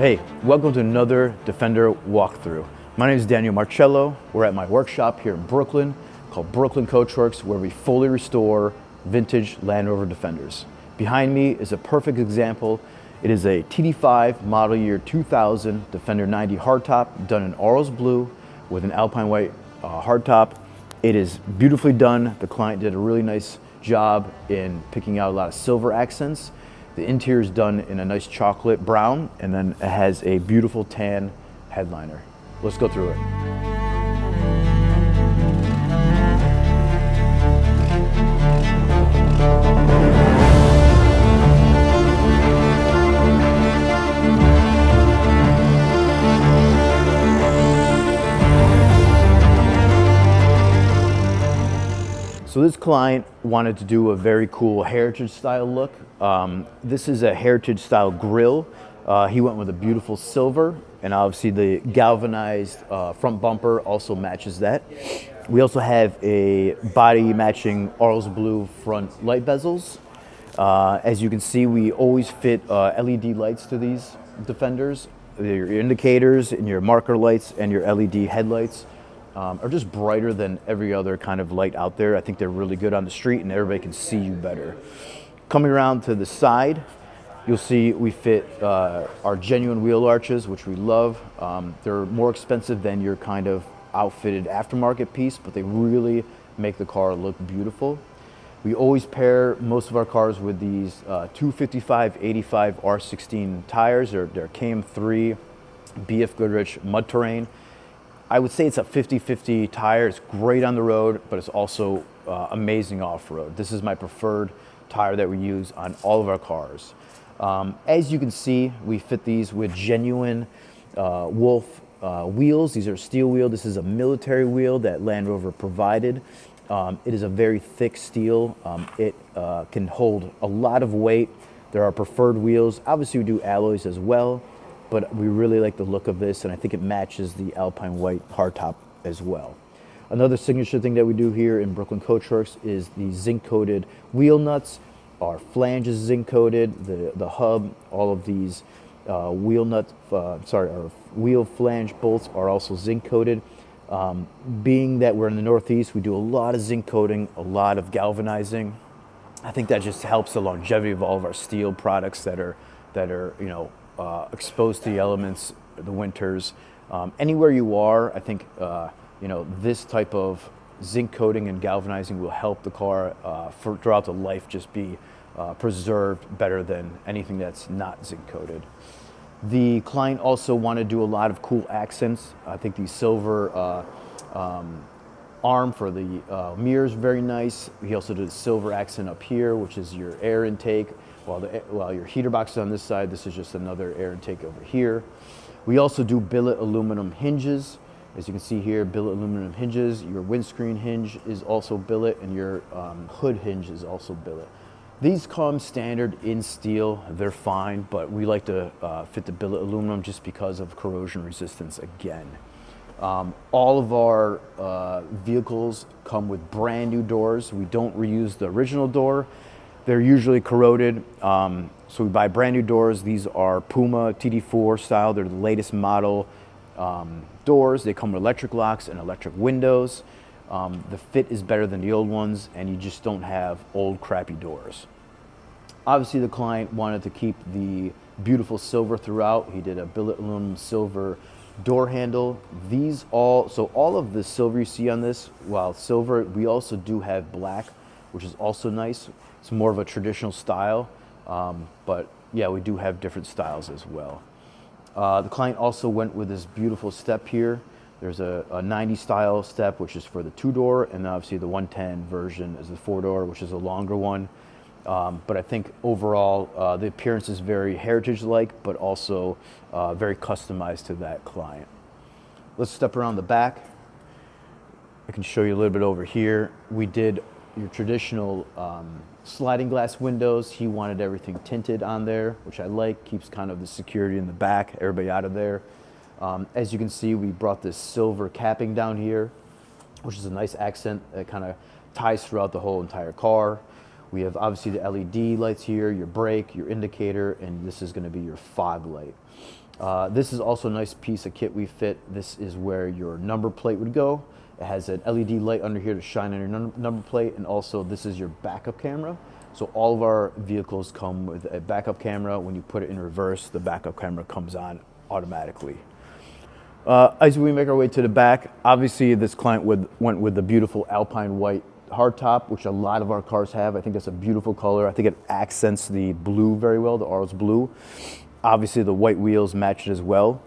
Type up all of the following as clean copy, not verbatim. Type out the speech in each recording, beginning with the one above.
Hey, welcome to another Defender walkthrough. My name is Daniel Marcello. We're at my workshop here in Brooklyn called Brooklyn Coachworks, where we fully restore vintage Land Rover Defenders. Behind me is a perfect example. It is a TD5 model year 2000 Defender 90 hardtop done in Arles Blue with an Alpine White hardtop. It is beautifully done. The client did a really nice job in picking out a lot of silver accents. The interior is done in a nice chocolate brown, and then it has a beautiful tan headliner. Let's go through it. So this client wanted to do a very cool heritage style look. This is a heritage style grille. He went with a beautiful silver, and obviously the galvanized front bumper also matches that. We also have a body matching Arles Blue front light bezels. As you can see, we always fit LED lights to these Defenders. Your indicators and your marker lights and your LED headlights are just brighter than every other kind of light out there. I think they're really good on the street and everybody can see you better. Coming around to the side, you'll see we fit our genuine wheel arches, which we love. They're more expensive than your kind of outfitted aftermarket piece, but they really make the car look beautiful. We always pair most of our cars with these 255/85 R16 tires. They're KM3 BFGoodrich Mud-Terrain. I would say it's a 50-50 tire. It's great on the road, but it's also amazing off-road. This is my preferred tire that we use on all of our cars. As you can see, we fit these with genuine Wolf wheels. These are steel wheel. This is a military wheel that Land Rover provided. It is a very thick steel. It can hold a lot of weight. There are preferred wheels. Obviously, we do alloys as well, but we really like the look of this, and I think it matches the Alpine White hardtop as well. Another signature thing that we do here in Brooklyn Coachworks is the zinc-coated wheel nuts. Our flange is zinc-coated, the hub, all of these our wheel flange bolts are also zinc-coated. Being that we're in the Northeast, we do a lot of zinc coating, a lot of galvanizing. I think that just helps the longevity of all of our steel products that are exposed to the elements, the winters. Anywhere you are, I think this type of zinc coating and galvanizing will help the car throughout the life just be preserved better than anything that's not zinc coated. The client also wanted to do a lot of cool accents. I think the silver arm for the mirrors very nice. He also did a silver accent up here, which is your air intake. While your heater box is on this side, this is just another air intake over here. We also do billet aluminum hinges. As you can see here, billet aluminum hinges. Your windscreen hinge is also billet, and your hood hinge is also billet. These come standard in steel. They're fine, but we like to fit the billet aluminum just because of corrosion resistance again. All of our vehicles come with brand new doors. We don't reuse the original door. They're usually corroded, so we buy brand new doors. These are Puma TD4 style. They're the latest model doors. They come with electric locks and electric windows. The fit is better than the old ones, and you just don't have old crappy doors. Obviously, the client wanted to keep the beautiful silver throughout. He did a billet aluminum silver door handle. All of the silver you see on this, while silver, we also do have black, which is also nice. It's more of a traditional style, but yeah, we do have different styles as well. The client also went with this beautiful step here. There's a 90 style step, which is for the 2-door, and obviously the 110 version is the 4-door, which is a longer one. But I think overall, the appearance is very heritage-like, but also very customized to that client. Let's step around the back. I can show you a little bit over here. We did your traditional sliding glass windows. He wanted everything tinted on there, which I like, keeps kind of the security in the back, everybody out of there. As you can see, we brought this silver capping down here, which is a nice accent that kind of ties throughout the whole entire car. We have obviously the LED lights here, your brake, your indicator, and this is going to be your fog light. This is also a nice piece of kit we fit. This is where your number plate would go. It has an LED light under here to shine on your number plate, and also this is your backup camera. So all of our vehicles come with a backup camera. When you put it in reverse, the backup camera comes on automatically. As we make our way to the back, obviously this client went with the beautiful Alpine White hardtop, which a lot of our cars have. I think that's a beautiful color. I think it accents the blue very well, the Arles Blue. Obviously the white wheels match it as well.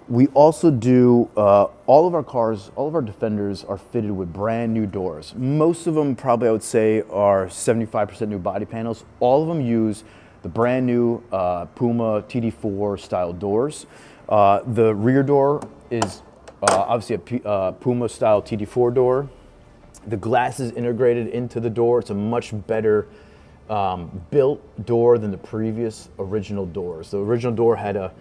We also do, all of our cars, all of our Defenders are fitted with brand new doors. Most of them probably I would say are 75% new body panels. All of them use the brand new Puma TD4 style doors. The rear door is obviously a Puma style TD4 door. The glass is integrated into the door. It's a much better built door than the previous original doors. The original door had a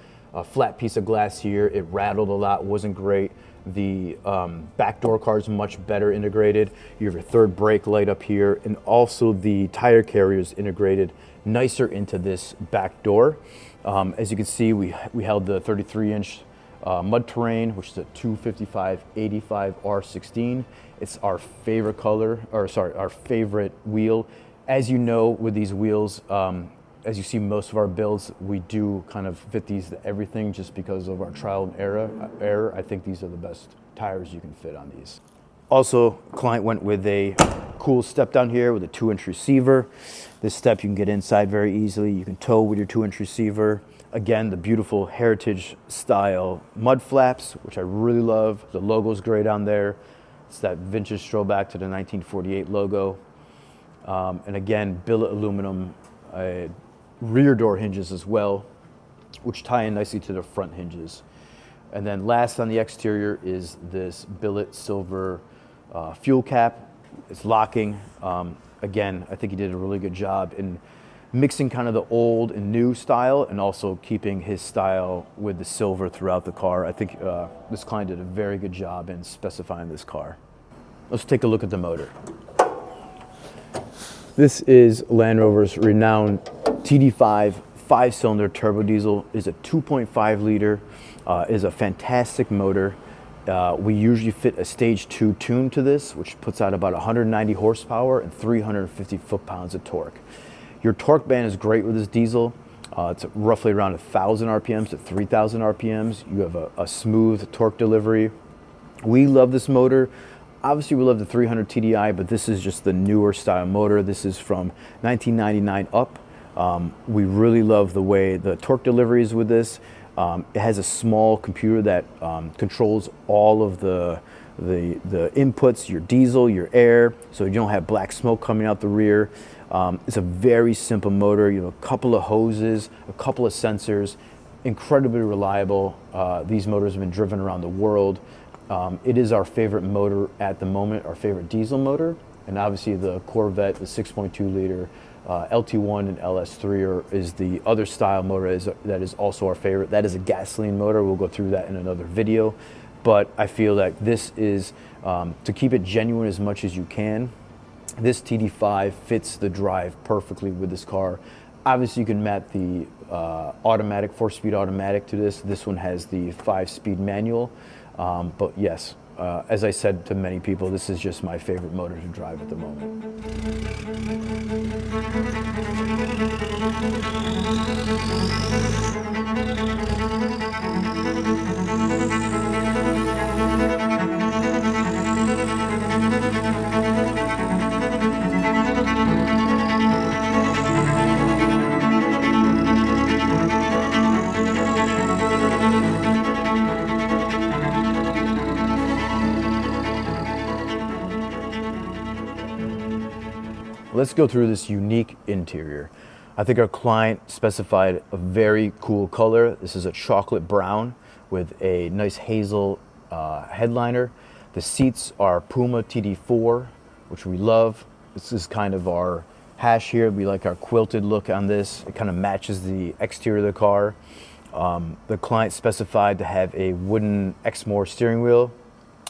flat piece of glass here. It rattled a lot, wasn't great. The back door card is much better integrated. You have your third brake light up here, and also the tire carrier is integrated nicer into this back door. As you can see, we held the 33-inch Mud-Terrain, which is a 255/85 R16. It's our favorite color, or sorry, our favorite wheel. As you know, with these wheels, as you see most of our builds, we do kind of fit these to everything just because of our trial and error. I think these are the best tires you can fit on these. Also, client went with a cool step down here with a 2-inch receiver. This step you can get inside very easily. You can tow with your 2-inch receiver. Again, the beautiful heritage style mud flaps, which I really love. The logo's great on there. It's that vintage throwback to the 1948 logo. And again, billet aluminum rear door hinges as well, which tie in nicely to the front hinges. And then last on the exterior is this billet silver fuel cap. It's locking. Again, I think he did a really good job in mixing kind of the old and new style, and also keeping his style with the silver throughout the car. I think this client did a very good job in specifying this car. Let's take a look at the motor. This is Land Rover's renowned TD5 5-cylinder turbo diesel. Is a 2.5 liter. Is a fantastic motor. We usually fit a stage 2 tune to this, which puts out about 190 horsepower and 350 foot-pounds of torque. Your torque band is great with this diesel. It's roughly around 1,000 RPMs to 3,000 RPMs. You have a smooth torque delivery. We love this motor. Obviously, we love the 300 TDI, but this is just the newer style motor. This is from 1999 up. We really love the way the torque delivery is with this. It has a small computer that controls all of the inputs, your diesel, your air, so you don't have black smoke coming out the rear. It's a very simple motor. You have a couple of hoses, a couple of sensors, incredibly reliable. These motors have been driven around the world. It is our favorite motor at the moment, our favorite diesel motor. And obviously the Corvette, the 6.2 liter LT1 and LS3 is the other style motor that is also our favorite. That is a gasoline motor. We'll go through that in another video. But I feel that this is, to keep it genuine as much as you can, this TD5 fits the drive perfectly with this car. Obviously you can map the automatic, 4-speed automatic to this. This one has the 5-speed manual. But yes, as I said to many people, this is just my favorite motor to drive at the moment. Let's go through this unique interior. I think our client specified a very cool color. This is a chocolate brown with a nice hazel headliner. The seats are Puma TD4, which we love. This is kind of our hash here. We like our quilted look on this. It kind of matches the exterior of the car. The client specified to have a wooden Exmore steering wheel.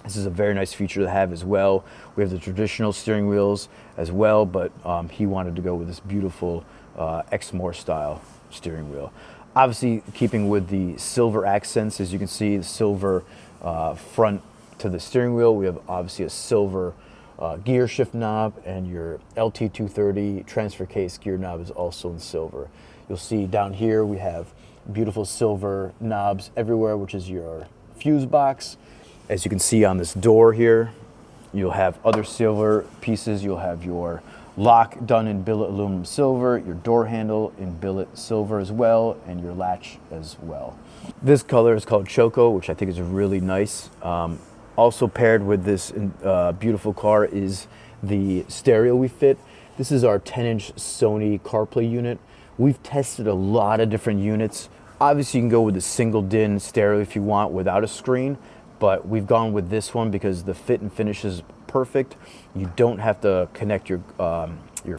This is a very nice feature to have as well. We have the traditional steering wheels as well, but he wanted to go with this beautiful Exmore style steering wheel. Obviously, keeping with the silver accents, as you can see, the silver front to the steering wheel. We have obviously a silver gear shift knob, and your LT230 transfer case gear knob is also in silver. You'll see down here we have beautiful silver knobs everywhere, which is your fuse box. As you can see on this door here, you'll have other silver pieces. You'll have your lock done in billet aluminum silver, your door handle in billet silver as well, and your latch as well. This color is called Choco, which I think is really nice. Also paired with this beautiful car is the stereo we fit. This is our 10-inch Sony CarPlay unit. We've tested a lot of different units. Obviously, you can go with a single DIN stereo if you want without a screen, but we've gone with this one because the fit and finish is perfect. You don't have to connect your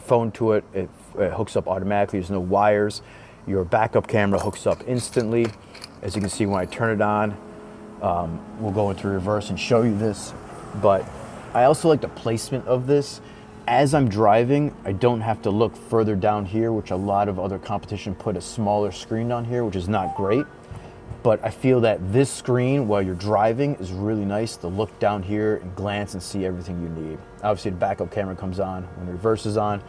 phone to it. It hooks up automatically. There's no wires. Your backup camera hooks up instantly. As you can see when I turn it on, we'll go into reverse and show you this. But I also like the placement of this. As I'm driving, I don't have to look further down here, which a lot of other competition put a smaller screen down here, which is not great. But I feel that this screen, while you're driving, is really nice to look down here and glance and see everything you need. Obviously, the backup camera comes on. When the reverse is on,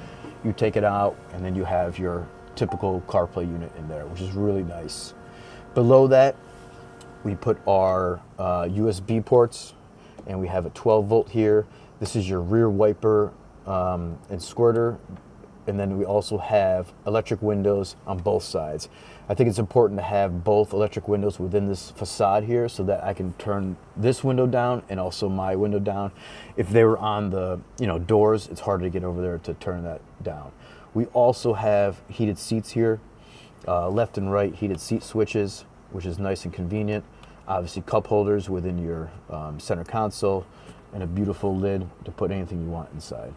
you take it out, and then you have your typical CarPlay unit in there, which is really nice. Below that, we put our USB ports, and we have a 12-volt here. This is your rear wiper and squirter. And then we also have electric windows on both sides. I think it's important to have both electric windows within this facade here so that I can turn this window down and also my window down. If they were on the doors, it's harder to get over there to turn that down. We also have heated seats here, left and right heated seat switches, which is nice and convenient. Obviously cup holders within your center console, and a beautiful lid to put anything you want inside.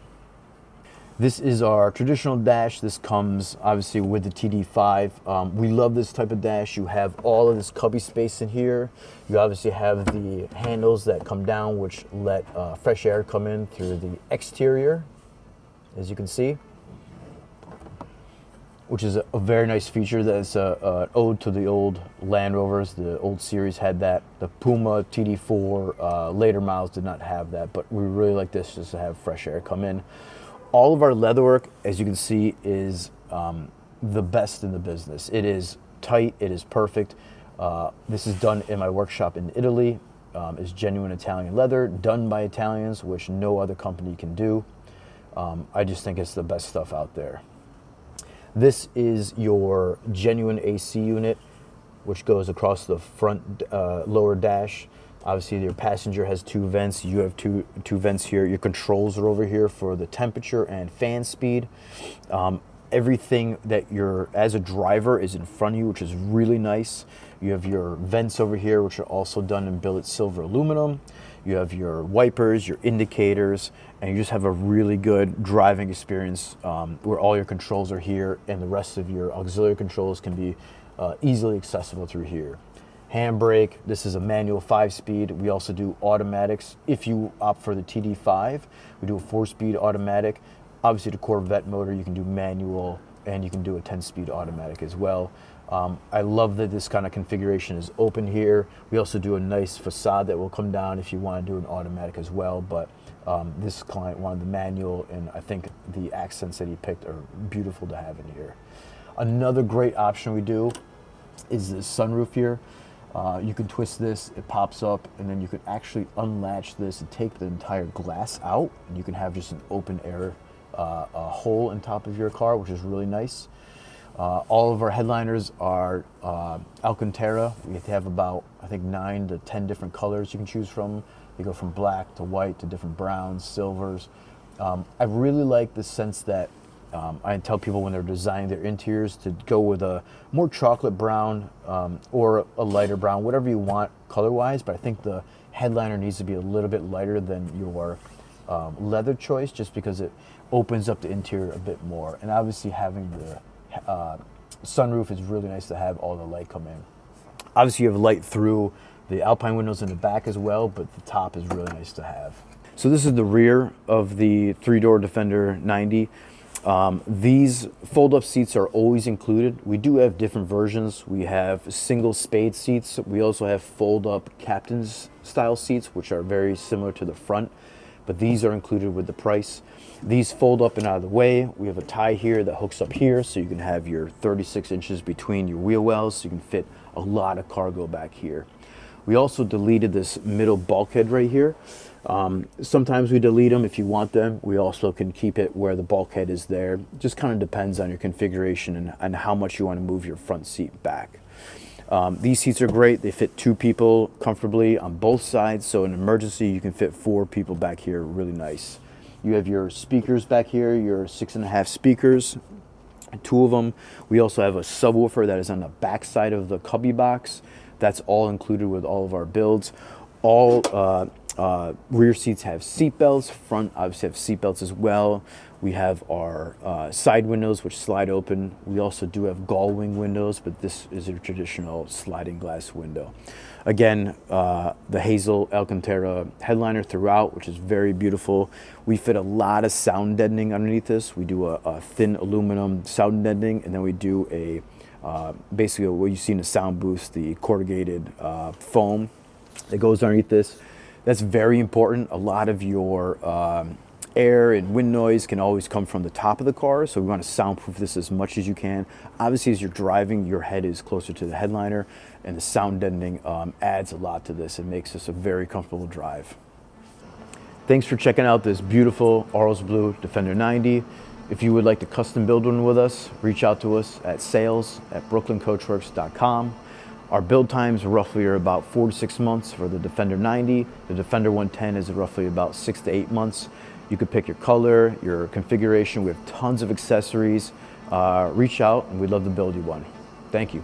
This is our traditional dash. This comes obviously with the TD5. We love this type of dash. You have all of this cubby space in here. You obviously have the handles that come down, which let fresh air come in through the exterior, as you can see, which is a very nice feature. That's an ode to the old Land Rovers. The old series had that. The Puma TD4 later models did not have that, but we really like this just to have fresh air come in. All of our leatherwork, as you can see, is the best in the business. It is tight, it is perfect. This is done in my workshop in Italy. It's genuine Italian leather, done by Italians, which no other company can do. I just think it's the best stuff out there. This is your genuine AC unit, which goes across the front lower dash. Obviously, your passenger has two vents. You have two vents here. Your controls are over here for the temperature and fan speed. Everything that you're, as a driver, is in front of you, which is really nice. You have your vents over here, which are also done in billet silver aluminum. You have your wipers, your indicators, and you just have a really good driving experience where all your controls are here, and the rest of your auxiliary controls can be easily accessible through here. Handbrake, this is a manual 5-speed. We also do automatics. If you opt for the TD5, we do a 4-speed automatic. Obviously the Corvette motor, you can do manual, and you can do a 10-speed automatic as well. I love that this kind of configuration is open here. We also do a nice facade that will come down if you want to do an automatic as well, but this client wanted the manual, and I think the accents that he picked are beautiful to have in here. Another great option we do is the sunroof here. You can twist this, it pops up, and then you can actually unlatch this and take the entire glass out, and you can have just an open air hole in top of your car, which is really nice. All of our headliners are Alcantara. We have about, I think, 9 to 10 different colors you can choose from. They go from black to white to different browns, silvers. I really like the sense that I tell people when they're designing their interiors to go with a more chocolate brown or a lighter brown, whatever you want color-wise, but I think the headliner needs to be a little bit lighter than your leather choice, just because it opens up the interior a bit more. And obviously having the sunroof is really nice to have all the light come in. Obviously you have light through the Alpine windows in the back as well, but the top is really nice to have. So this is the rear of the 3-door Defender 90. These fold-up seats are always included. We do have different versions. We have single spade seats. We also have fold-up captain's style seats, which are very similar to the front, but these are included with the price. These fold up and out of the way. We have a tie here that hooks up here, so you can have your 36 inches between your wheel wells, so you can fit a lot of cargo back here. We also deleted this middle bulkhead right here. Sometimes we delete them if you want them. We also can keep it where the bulkhead is there. Just kind of depends on your configuration and how much you want to move your front seat back. These seats are great. They fit 2 people comfortably on both sides. So in an emergency, you can fit 4 people back here. Really nice. You have your speakers back here, your 6.5 speakers, 2 of them. We also have a subwoofer that is on the back side of the cubby box. That's all included with all of our builds. All rear seats have seat belts. Front obviously have seat belts as well. We have our side windows, which slide open. We also do have gull wing windows, but this is a traditional sliding glass window. Again, the Hazel Alcantara headliner throughout, which is very beautiful. We fit a lot of sound deadening underneath this. We do a thin aluminum sound deadening, and then we do a basically what you see in the sound booth, the corrugated foam that goes underneath this. That's very important. A lot of your air and wind noise can always come from the top of the car, so we want to soundproof this as much as you can. Obviously, as you're driving, your head is closer to the headliner, and the sound deadening adds a lot to this and makes this a very comfortable drive. Thanks for checking out this beautiful Arles Blue Defender 90. If you would like to custom build one with us, reach out to us at sales@brooklyncoachworks.com. Our build times roughly are about 4 to 6 months for the Defender 90. The Defender 110 is roughly about 6 to 8 months. You could pick your color, your configuration. We have tons of accessories. Reach out and we'd love to build you one. Thank you.